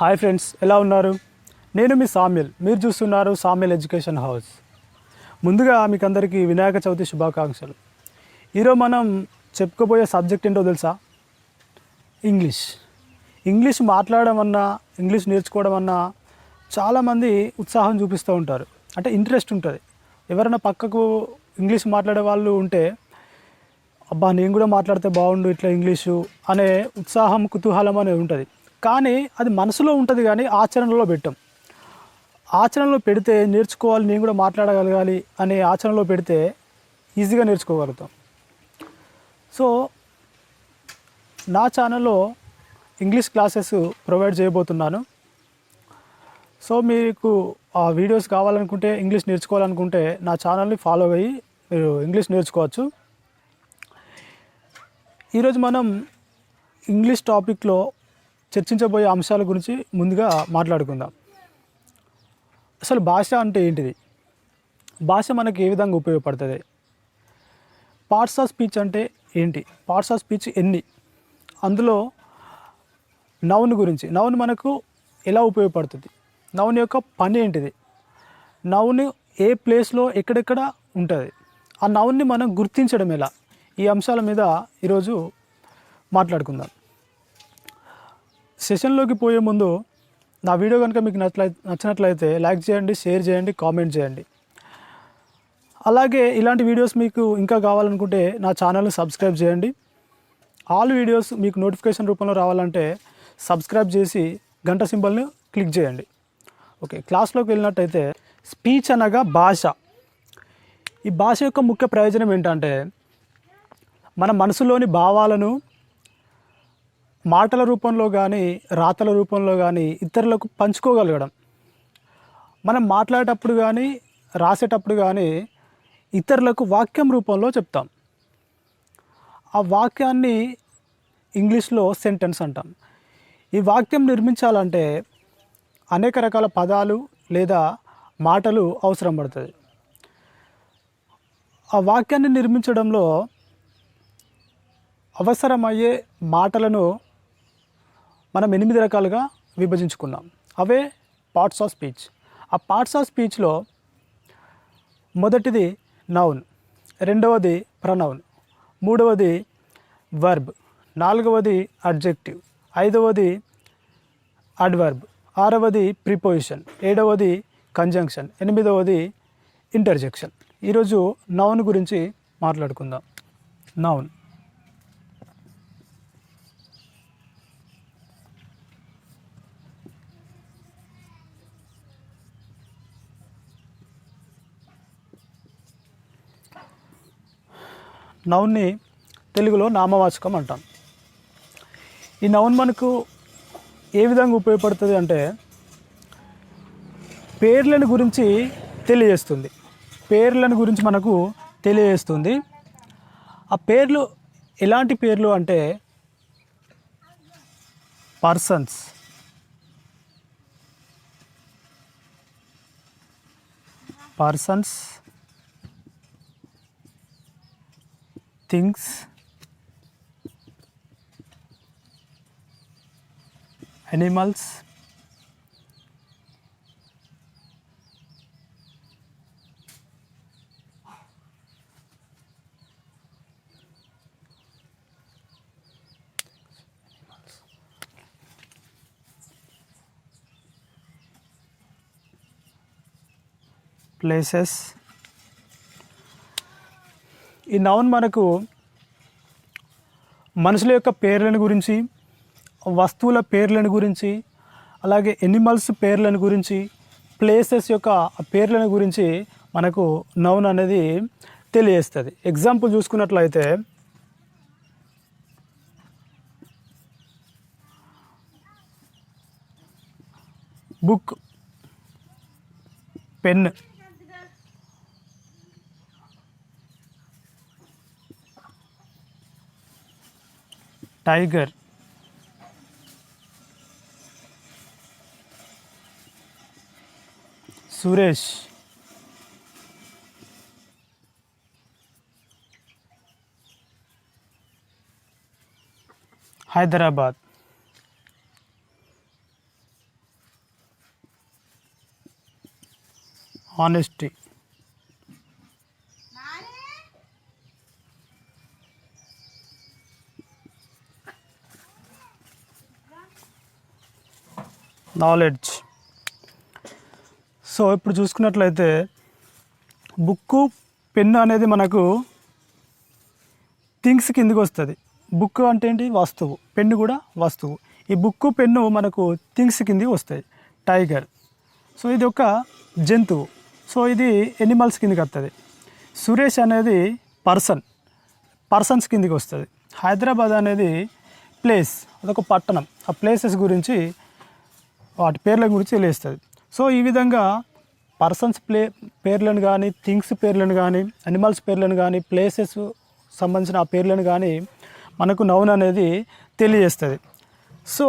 Hi friends, ఎలా ఉన్నారు? నేను మీ సామ్యుల్. మీరు చూస్తున్నారు సామ్యుల్ ఎడ్యుకేషన్ హౌస్. ముందుగా మీకు అందరికీ వినాయక చవితి శుభాకాంక్షలు. ఈరోజు మనం చెప్పుకోబోయే సబ్జెక్ట్ ఏంటో తెలుసా? ఇంగ్లీష్ మాట్లాడడం అన్నా, ఇంగ్లీష్ నేర్చుకోవడం అన్నా చాలామంది ఉత్సాహం చూపిస్తూ ఉంటారు. అంటే ఇంట్రెస్ట్ ఉంటుంది. ఎవరైనా పక్కకు ఇంగ్లీష్ మాట్లాడే వాళ్ళు ఉంటే, అబ్బా నేను కూడా మాట్లాడితే బాగుండు ఇట్లా ఇంగ్లీషు అనే ఉత్సాహం, కుతూహలం అనేది ఉంటుంది. కానీ అది మనసులో ఉంటుంది, కానీ ఆచరణలో పెట్టాం. ఆచరణలో పెడితే నేర్చుకోవాలి, నేను కూడా మాట్లాడగలగాలి అనే ఆచరణలో పెడితే ఈజీగా నేర్చుకోగలుగుతాం. సో నా ఛానల్లో ఇంగ్లీష్ క్లాసెస్ ప్రొవైడ్ చేయబోతున్నాను. సో మీకు ఆ వీడియోస్ కావాలనుకుంటే, ఇంగ్లీష్ నేర్చుకోవాలనుకుంటే నా ఛానల్ని ఫాలో అయ్యి మీరు ఇంగ్లీష్ నేర్చుకోవచ్చు. ఈరోజు మనం ఇంగ్లీష్ టాపిక్లో చర్చించబోయే అంశాల గురించి ముందుగా మాట్లాడుకుందాం. అసలు భాష అంటే ఏంటిది? భాష మనకి ఏ విధంగా ఉపయోగపడుతుంది? పార్ట్స్ ఆఫ్ స్పీచ్ అంటే ఏంటి? పార్ట్స్ ఆఫ్ స్పీచ్ ఎన్ని? అందులో నౌన్ గురించి, నౌన్ మనకు ఎలా ఉపయోగపడుతుంది? నౌన్ యొక్క పని ఏంటిది? నౌన్ ఏ ప్లేస్లో ఎక్కడెక్కడ ఉంటుంది? ఆ నౌన్ని మనం గుర్తించడం ఎలా? ఈ అంశాల మీద ఈరోజు మాట్లాడుకుందాం. సెషన్లోకి పోయే ముందు నా వీడియో కనుక మీకు నచ్చినట్లయితే లైక్ చేయండి, షేర్ చేయండి, కామెంట్ చేయండి. అలాగే ఇలాంటి వీడియోస్ మీకు ఇంకా కావాలనుకుంటే నా ఛానల్ని సబ్స్క్రైబ్ చేయండి. ఆల్ వీడియోస్ మీకు నోటిఫికేషన్ రూపంలో రావాలంటే సబ్స్క్రైబ్ చేసి గంట సింబల్ని క్లిక్ చేయండి. ఓకే, క్లాస్లోకి వెళ్ళినట్టయితే స్పీచ్ అనగా భాష. ఈ భాష యొక్క ముఖ్య ప్రయోజనం ఏంటంటే మన మనసులోని భావాలను మాటల రూపంలో కానీ, రాతల రూపంలో కానీ ఇతరులకు పంచుకోగలగడం. మనం మాట్లాడేటప్పుడు కానీ, రాసేటప్పుడు కానీ ఇతరులకు వాక్యం రూపంలో చెప్తాం. ఆ వాక్యాన్ని ఇంగ్లీష్లో సెంటెన్స్ అంటాం. ఈ వాక్యం నిర్మించాలంటే అనేక రకాల పదాలు లేదా మాటలు అవసరం పడుతుంది. ఆ వాక్యాన్ని నిర్మించడంలో అవసరమయ్యే మాటలను మనం 8 రకాలుగా విభజించుకున్నాం. అవే పార్ట్స్ ఆఫ్ స్పీచ్. ఆ పార్ట్స్ ఆఫ్ స్పీచ్లో మొదటిది నౌన్, రెండవది ప్రనౌన్, మూడవది వర్బ్, నాలుగవది అడ్జెక్టివ్, ఐదవది అడ్వర్బ్, ఆరవది ప్రిపోజిషన్, ఏడవది కంజంక్షన్, ఎనిమిదవది ఇంటర్జెక్షన్. ఈరోజు నౌన్ గురించి మాట్లాడుకుందాం. నౌన్ నౌన్ని తెలుగులో నామవాచకం అంటాం. ఈ నౌన్ మనకు ఏ విధంగా ఉపయోగపడుతుంది అంటే పేర్లను గురించి తెలియజేస్తుంది. పేర్లను గురించి మనకు తెలియజేస్తుంది. ఆ పేర్లు ఎలాంటి పేర్లు అంటే పర్సన్స్, థింగ్స్, animals, places. ఈ నౌన్ మనకు మనుషుల యొక్క పేర్లను గురించి, వస్తువుల పేర్లను గురించి, అలాగే ఎనిమల్స్ పేర్లను గురించి, ప్లేసెస్ యొక్క పేర్లను గురించి మనకు నౌన్ అనేది తెలియజేస్తుంది. ఎగ్జాంపుల్ చూసుకున్నట్లయితే book, pen, tiger, Suresh, Hyderabad, honesty. Knowledge. So ఇప్పుడు చూసుకున్నట్లయితే బుక్కు పెన్ను అనేది మనకు థింగ్స్ కిందకి వస్తుంది. బుక్ అంటే ఏంటి? వస్తువు. పెన్ను కూడా వస్తువు. ఈ బుక్కు పెన్ను మనకు థింగ్స్ కిందకి వస్తాయి. టైగర్, సో ఇది ఒక జంతువు. సో ఇది ఎనిమల్స్ కిందకి వస్తుంది. సురేష్ అనేది పర్సన్స్ కిందకి వస్తుంది. హైదరాబాద్ అనేది ప్లేస్, అదొక పట్టణం. ఆ ప్లేసెస్ గురించి, వాటి పేర్ల గురించి తెలియస్తుంది. సో ఈ విధంగా పర్సన్స్ పేర్లను కానీ, థింగ్స్ పేర్లను కానీ, అనిమల్స్ పేర్లను కానీ, ప్లేసెస్ సంబంధించిన ఆ పేర్లను కానీ మనకు నౌన్ అనేది తెలియజేస్తుంది. సో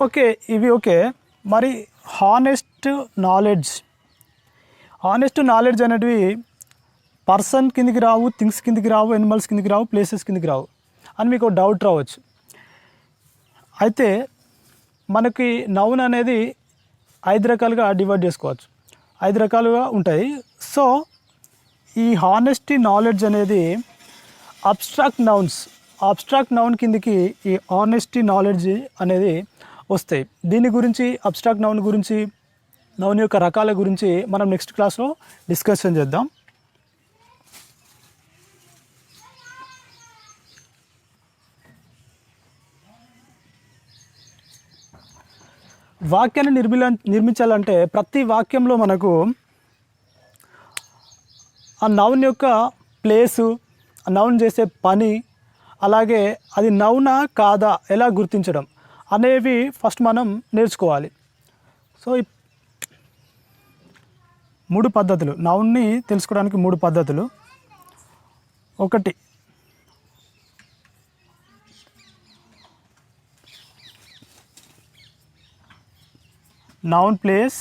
ఓకే, ఇవి ఓకే. మరి హానెస్ట్ నాలెడ్జ్ అనేటివి పర్సన్ కిందికి రావు, థింగ్స్ కిందికి రావు, ఎనిమల్స్ కిందికి రావు, ప్లేసెస్ కిందికి రావు అని మీకు డౌట్ రావచ్చు. అయితే మనకి నౌన్ అనేది 5 రకాలుగా డివైడ్ చేసుకోవచ్చు. 5 రకాలుగా ఉంటాయి. సో ఈ హానెస్టీ నాలెడ్జ్ అనేది అబ్స్ట్రాక్ట్ నౌన్ కిందికి ఈ హానెస్టీ నాలెడ్జ్ అనేది వస్తాయి. దీని గురించి, అబ్స్ట్రాక్ట్ నౌన్ గురించి, నౌన్ యొక్క రకాల గురించి మనం నెక్స్ట్ క్లాస్లో డిస్కషన్ చేద్దాం. వాక్యాన్ని నిర్మించాలంటే ప్రతి వాక్యంలో మనకు ఆ నౌన్ యొక్క ప్లేసు, ఆ నౌన్ చేసే పని, అలాగే అది నౌనా కాదా ఎలా గుర్తించడం అనేవి ఫస్ట్ మనం నేర్చుకోవాలి. సో 3 పద్ధతులు, నౌన్ని తెలుసుకోవడానికి 3 పద్ధతులు. 1, noun place.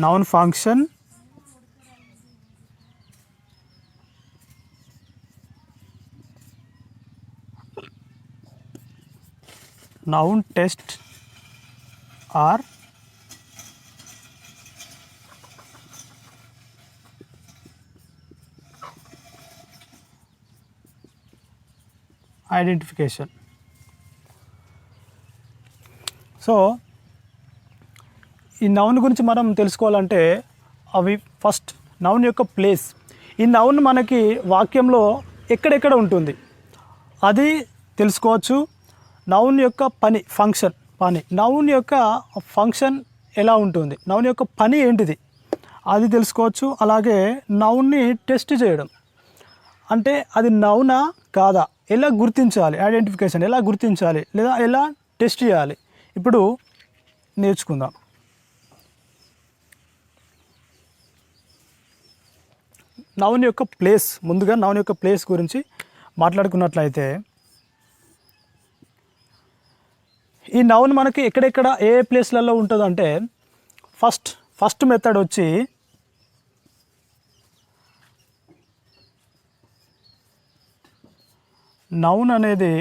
Noun function. Noun test or identification. So ఈ నౌన్ గురించి మనం తెలుసుకోవాలంటే అవి ఫస్ట్ నౌన్ యొక్క ప్లేస్. ఈ నౌన్ మనకి వాక్యంలో ఎక్కడెక్కడ ఉంటుంది అది తెలుసుకోవచ్చు. నౌన్ యొక్క పని, నౌన్ యొక్క ఫంక్షన్ ఎలా ఉంటుంది, నౌన్ యొక్క పని ఏంటిది అది తెలుసుకోవచ్చు. అలాగే నౌన్ని టెస్ట్ చేయడం అంటే అది నౌనా కాదా ఎలా గుర్తించాలి, ఐడెంటిఫికేషన్ ఎలా గుర్తించాలి, లేదా ఎలా టెస్ట్ చేయాలి, ఇప్పుడు నేర్చుకుందాం. నౌన్ యొక్క ప్లేస్. ముందుగా నౌన్ యొక్క ప్లేస్ గురించి మాట్లాడుకున్నట్లయితే ఈ నౌన్ మనకి ఎక్కడెక్కడ ఏ ప్లేస్లలో ఉంటుందంటే ఫస్ట్ మెథడ్ వచ్చి నౌన్ అనేది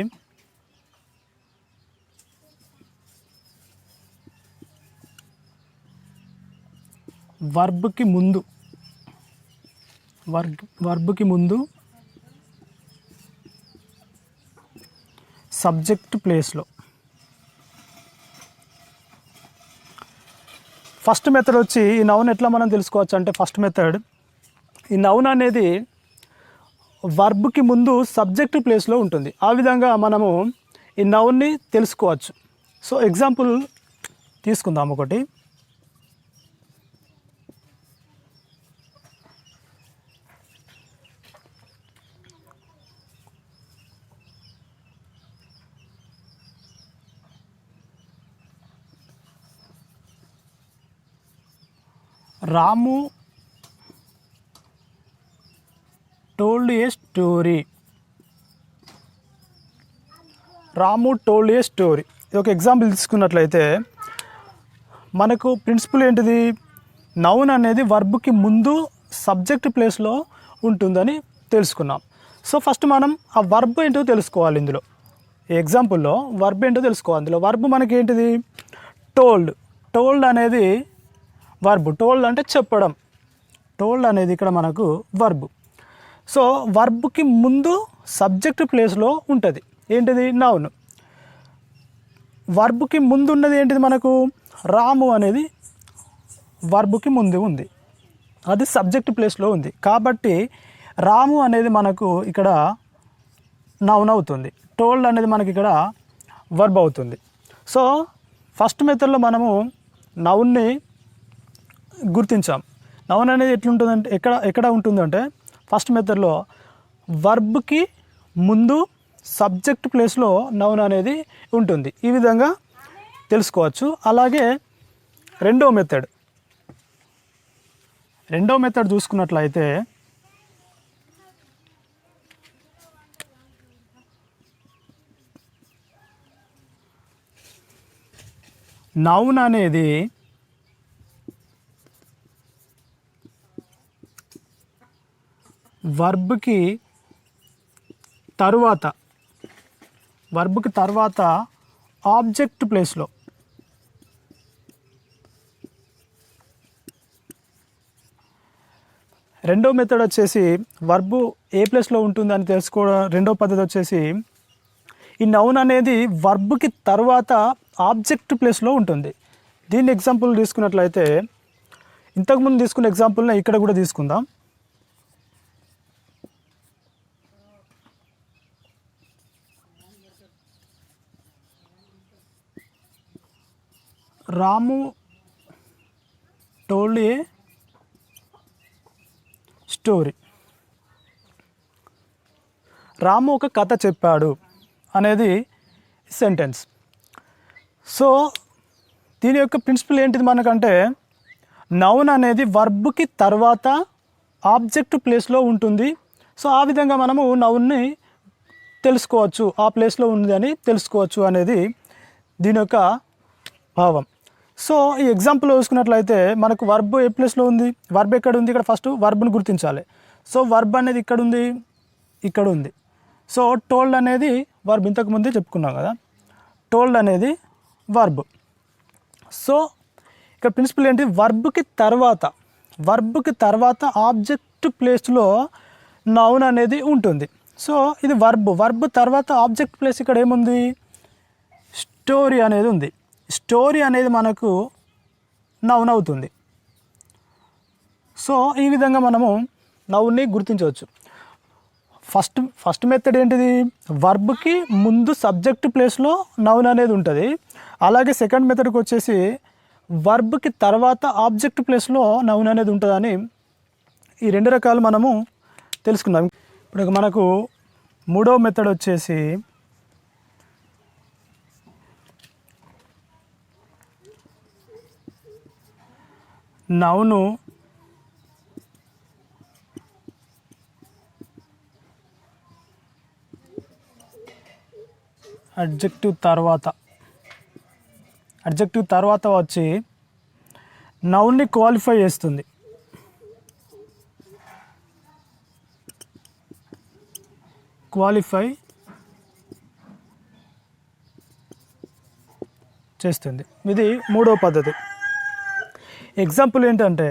వర్బ్కి ముందు సబ్జెక్ట్ ప్లేస్లో. ఫస్ట్ మెథడ్ వచ్చి ఈ నౌన్ ఎట్లా మనం తెలుసుకోవచ్చు అంటే, ఫస్ట్ మెథడ్ ఈ నౌన్ అనేది వర్బ్కి ముందు సబ్జెక్ట్ ప్లేస్లో ఉంటుంది. ఆ విధంగా మనము ఈ నౌన్ని తెలుసుకోవచ్చు. సో ఎగ్జాంపుల్ తీసుకుందాం ఒకటి. రాము టోల్డ్ ఏ స్టోరీ. ఇది ఒక ఎగ్జాంపుల్ తీసుకున్నట్లయితే మనకు ప్రిన్సిపల్ ఏంటిది, నౌన్ అనేది వర్బ్కి ముందు సబ్జెక్ట్ ప్లేస్లో ఉంటుందని తెలుసుకున్నాం. సో ఫస్ట్ మనం ఆ వర్బ్ ఏంటో తెలుసుకోవాలి. ఇందులో ఎగ్జాంపుల్లో వర్బ్ ఏంటో తెలుసుకోవాలి. అందులో వర్బ్ మనకి ఏంటిది? టోల్డ్. టోల్డ్ అనేది వర్బ్. టోల్డ్ అంటే చెప్పడం. టోల్డ్ అనేది ఇక్కడ మనకు వర్బ్. సో వర్బ్కి ముందు సబ్జెక్ట్ ప్లేస్లో ఉంటుంది. ఏంటిది? నౌన్. వర్బ్కి ముందు ఉన్నది ఏంటిది? మనకు రాము అనేది వర్బ్కి ముందు ఉంది, అది సబ్జెక్ట్ ప్లేస్లో ఉంది. కాబట్టి రాము అనేది మనకు ఇక్కడ నౌన్ అవుతుంది. టోల్డ్ అనేది మనకి ఇక్కడ వర్బ్ అవుతుంది. సో ఫస్ట్ మెథడ్లో మనము నౌన్ని గుర్తించాం. నౌన్ అనేది ఎట్లుంటుందంటే ఎక్కడ ఉంటుందంటే ఫస్ట్ మెథడ్లో వర్బ్కి ముందు సబ్జెక్ట్ ప్లేస్లో నౌన్ అనేది ఉంటుంది. ఈ విధంగా తెలుసుకోవచ్చు. అలాగే రెండో మెథడ్ చూసుకున్నట్లయితే నౌన్ అనేది వర్బ్కి తర్వాత ఆబ్జెక్ట్ ప్లేస్లో రెండో మెథడ్ వచ్చేసి వర్బ్ ఏ ప్లేస్లో ఉంటుందని తెలుసుకోవడం. రెండో పద్ధతి వచ్చేసి ఈ నౌన్ అనేది వర్బ్కి తర్వాత ఆబ్జెక్ట్ ప్లేస్లో ఉంటుంది. దీన్ని ఎగ్జాంపుల్ తీసుకున్నట్లయితే ఇంతకుముందు తీసుకున్న ఎగ్జాంపుల్ని ఇక్కడ కూడా తీసుకుందాం. రాము టోల్డ్ ఏ స్టోరీ. రాము ఒక కథ చెప్పాడు అనేది సెంటెన్స్. సో దీని యొక్క ప్రిన్సిపల్ ఏంటిది మనకంటే నౌన్ అనేది వర్బ్కి తర్వాత ఆబ్జెక్ట్ ప్లేస్లో ఉంటుంది. సో ఆ విధంగా మనము నౌన్ని తెలుసుకోవచ్చు, ఆ ప్లేస్లో ఉంది అని తెలుసుకోవచ్చు అనేది దీని యొక్క భావం. సో ఈ ఎగ్జాంపుల్ చూసుకున్నట్లయితే మనకు వర్బ్ ఏ ప్లేస్లో ఉంది? వర్బ్ ఎక్కడ ఉంది? ఇక్కడ ఫస్ట్ వర్బ్ను గుర్తించాలి. సో వర్బ్ అనేది ఇక్కడ ఉంది, ఇక్కడ ఉంది. సో టోల్డ్ అనేది వర్బ్, ఇంతకుముందే చెప్పుకున్నాం కదా, టోల్డ్ అనేది వర్బ్. సో ఇక్కడ ప్రిన్సిపల్ ఏంటి? వర్బ్కి తర్వాత ఆబ్జెక్ట్ ప్లేస్లో నౌన్ అనేది ఉంటుంది. సో ఇది వర్బ్ తర్వాత ఆబ్జెక్ట్ ప్లేస్ ఇక్కడ ఏముంది? స్టోరీ అనేది ఉంది. స్టోరీ అనేది మనకు నౌన్ అవుతుంది. సో ఈ విధంగా మనము నౌన్ని గుర్తించవచ్చు. ఫస్ట్ మెథడ్ ఏంటిది? వర్బ్కి ముందు సబ్జెక్ట్ ప్లేస్లో నౌన్ అనేది ఉంటుంది. అలాగే సెకండ్ మెథడ్కి వచ్చేసి వర్బ్కి తర్వాత ఆబ్జెక్ట్ ప్లేస్లో నౌన్ అనేది ఉంటుందని ఈ రెండు రకాలు మనము తెలుసుకుందాం. ఇప్పుడు మనకు మూడో మెథడ్ వచ్చేసి నౌను అడ్జెక్టివ్ తర్వాత వచ్చి నౌన్ని క్వాలిఫై చేస్తుంది. ఇది మూడో పద్ధతి. ఎగ్జాంపుల్ ఏంటంటే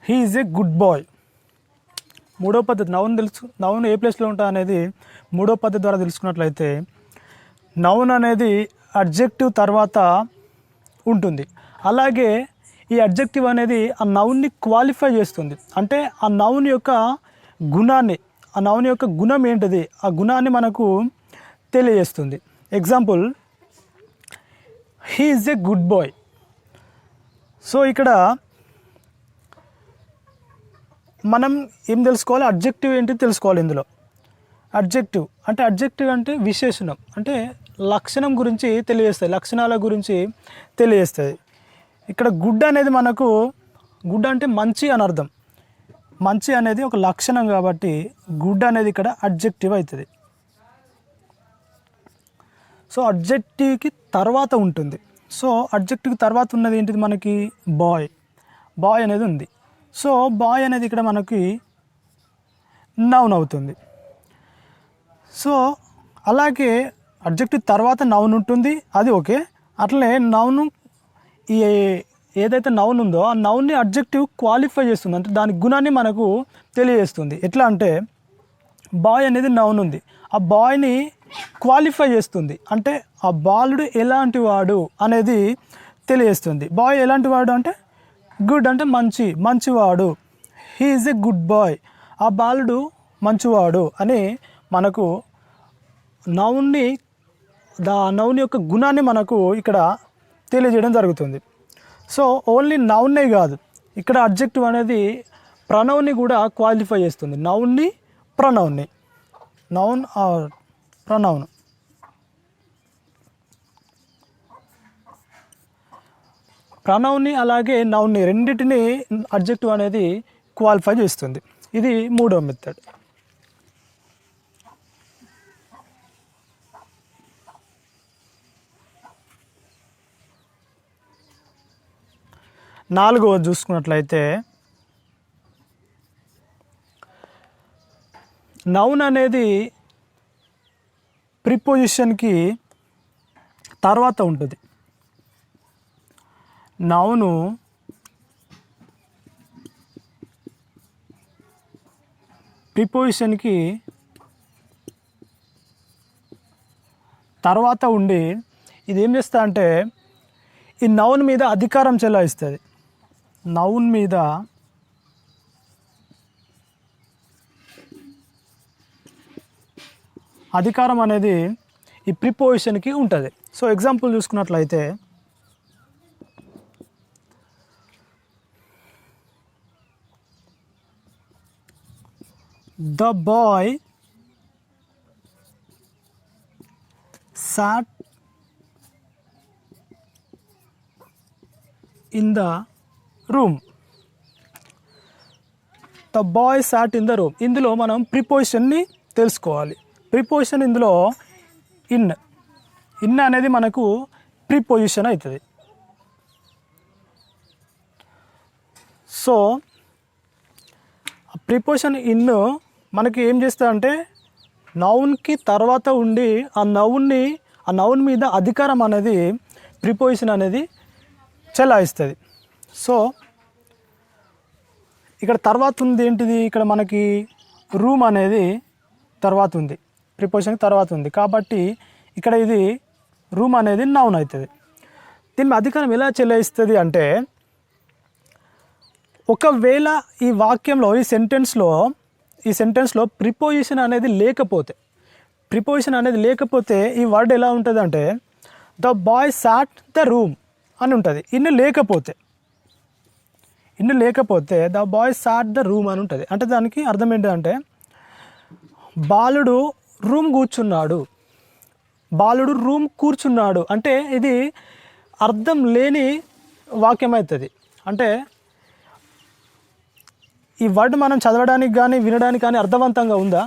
he is a good boy. మూడో పద్ధతి. నౌన్ ఏ ప్లేస్లో ఉంటా అనేది మూడో పద్ధతి ద్వారా తెలుసుకున్నట్లయితే నౌన్ అనేది అడ్జెక్టివ్ తర్వాత ఉంటుంది. అలాగే ఈ అడ్జెక్టివ్ అనేది ఆ నౌన్ని క్వాలిఫై చేస్తుంది. అంటే ఆ నౌన్ యొక్క గుణం ఏంటిది, ఆ గుణాన్ని మనకు తెలియజేస్తుంది. Example, he is a good boy. So ఇక్కడ మనం ఏం తెలుసుకోవాలి? అడ్జెక్టివ్ ఏంటి తెలుసుకోవాలి. ఇందులో అడ్జెక్టివ్ అంటే విశేషణం, అంటే లక్షణం గురించి తెలియజేస్తుంది, లక్షణాల గురించి తెలియజేస్తుంది. ఇక్కడ గుడ్ అనేది మనకు, గుడ్ అంటే మంచి అని అర్థం. మంచి అనేది ఒక లక్షణం కాబట్టి గుడ్ అనేది ఇక్కడ అడ్జెక్టివ్ అవుతుంది. సో అడ్జెక్టివ్కి తర్వాత ఉంటుంది. సో అడ్జెక్టివ్కి తర్వాత ఉన్నది ఏంటిది మనకి బాయ్. బాయ్ అనేది ఉంది. సో బాయ్ అనేది ఇక్కడ మనకి నౌన్ అవుతుంది. సో అలాగే అడ్జెక్టివ్ తర్వాత నౌన్ ఉంటుంది, అది ఓకే. అట్లనే నౌను ఈ ఏదైతే నౌన్ ఉందో ఆ నౌన్ని అడ్జెక్టివ్ క్వాలిఫై చేస్తుంది, అంటే దాని గుణాన్ని మనకు తెలియజేస్తుంది. ఎట్లా అంటే బాయ్ అనేది నౌన్ ఉంది, ఆ బాయ్ని క్వాలిఫై చేస్తుంది, అంటే ఆ బాలుడు ఎలాంటి వాడు అనేది తెలియజేస్తుంది. బాయ్ ఎలాంటి వాడు అంటే గుడ్ అంటే మంచివాడు. He is a good boy, ఆ బాలుడు మంచివాడు అని మనకు నౌన్ని నౌన్ యొక్క గుణాన్ని మనకు ఇక్కడ తెలియజేయడం జరుగుతుంది. సో ఓన్లీ నౌన్నే కాదు, ఇక్కడ అడ్జెక్టివ్ అనేది ప్రనౌన్ని కూడా క్వాలిఫై చేస్తుంది. నౌన్ని ప్రనౌన్ని, నౌన్ ఆర్ ప్రనౌన్. ప్రనౌన్ని అలాగే నౌన్ని రెండింటిని అడ్జెక్టివ్ అనేది క్వాలిఫై చేస్తుంది. ఇది మూడవ మెథడ్. నాలుగవ చూసుకున్నట్లయితే నౌన్ అనేది ప్రిపోజిషన్కి తర్వాత ఉంటుంది. నౌను ప్రిపోజిషన్కి తర్వాత ఉండి ఇది ఏం చేస్తా అంటే ఈ నౌన్ మీద అధికారం చెలాయిస్తుంది. నౌన్ మీద అధికారం అనేది ఈ ప్రిపోజిషన్కి ఉంటుంది. సో ఎగ్జాంపుల్ చూసుకున్నట్లయితే the boy sat in the room. The boy sat in the room. ఇందులో మనం ప్రిపోజిషన్ని తెలుసుకోవాలి. ప్రిపోజిషన్ ఇందులో ఇన్ అనేది మనకు ప్రిపోజిషన్ అవుతుంది. సో ప్రిపోజిషన్ ఇన్ మనకి ఏం చేస్తుందంటే నౌన్కి తర్వాత ఉండి ఆ నౌన్ మీద అధికారం అనేది ప్రిపోజిషన్ అనేది చెలాయిస్తుంది. సో ఇక్కడ తర్వాత ఉంది ఏంటిది, ఇక్కడ మనకి రూమ్ అనేది తర్వాత ఉంది, ప్రిపోజిషన్కి తర్వాత ఉంది కాబట్టి ఇక్కడ ఇది రూమ్ అనేది నౌన్ అవుతుంది. దీని అధికారం ఎలా చెలాయిస్తుంది అంటే ఒకవేళ ఈ వాక్యంలో ఈ సెంటెన్స్లో ప్రిపోజిషన్ అనేది లేకపోతే ఈ వర్డ్ ఎలా ఉంటుంది అంటే the boy sat the room అని ఉంటుంది. ఇన్ని లేకపోతే the boy sat the room అని ఉంటుంది. అంటే దానికి అర్థం ఏంటంటే బాలుడు రూమ్ కూర్చున్నాడు అంటే ఇది అర్థం లేని వాక్యం అవుతుంది. అంటే ఈ వర్డ్ మనం చదవడానికి కానీ వినడానికి కానీ అర్థవంతంగా ఉందా,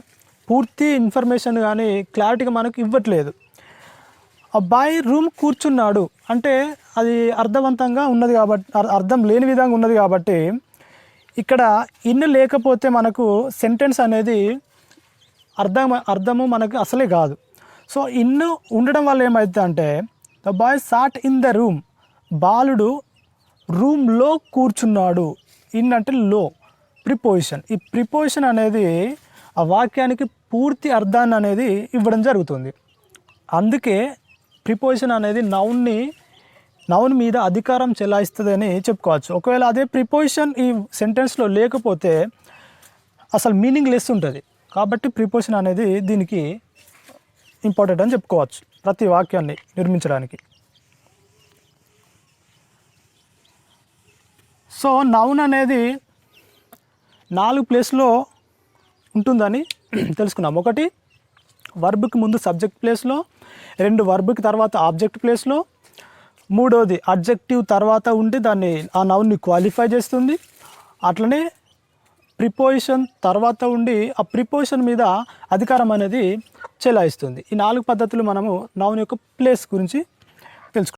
పూర్తి ఇన్ఫర్మేషన్ కానీ క్లారిటీగా మనకు ఇవ్వట్లేదు. అబ్బాయి రూమ్ కూర్చున్నాడు అంటే అది అర్థవంతంగా ఉన్నది కాబట్టి, అర్థం లేని విధంగా ఉన్నది కాబట్టి ఇక్కడ ఇన్ లేకపోతే మనకు సెంటెన్స్ అనేది అర్థము మనకు అసలే కాదు. సో ఇన్ ఉండడం వల్ల ఏమవుతుంది అంటే the boy sat in the room, బాలుడు రూమ్లో కూర్చున్నాడు. ఇన్ అంటే లో, ప్రిపోజిషన్. ఈ ప్రిపోజిషన్ అనేది ఆ వాక్యానికి పూర్తి అర్థాన్ని అనేది ఇవ్వడం జరుగుతుంది. అందుకే ప్రిపోజిషన్ అనేది నౌన్ మీద అధికారం చెలాయిస్తుంది అని చెప్పుకోవచ్చు. ఒకవేళ అదే ప్రిపోజిషన్ ఈ సెంటెన్స్లో లేకపోతే అసలు మీనింగ్ లెస్ ఉంటుంది. కాబట్టి ప్రిపోజిషన్ అనేది దీనికి ఇంపార్టెంట్ అని చెప్పుకోవచ్చు ప్రతి వాక్యాన్ని నిర్మించడానికి. సో నౌన్ అనేది 4 ప్లేస్లో ఉంటుందని తెలుసుకున్నాం. ఒకటి వర్బ్కి ముందు సబ్జెక్ట్ ప్లేస్లో, 2 వర్బ్కి తర్వాత ఆబ్జెక్ట్ ప్లేస్లో, 3వది అడ్జెక్టివ్ తర్వాత ఉండి దాన్ని ఆ నౌన్ని క్వాలిఫై చేస్తుంది. అట్లనే ప్రిపోజిషన్ తర్వాత ఉండి ఆ ప్రిపోజిషన్ మీద అధికారం అనేది చెలాయిస్తుంది. ఈ 4 పద్ధతులు మనము నౌన్ యొక్క ప్లేస్ గురించి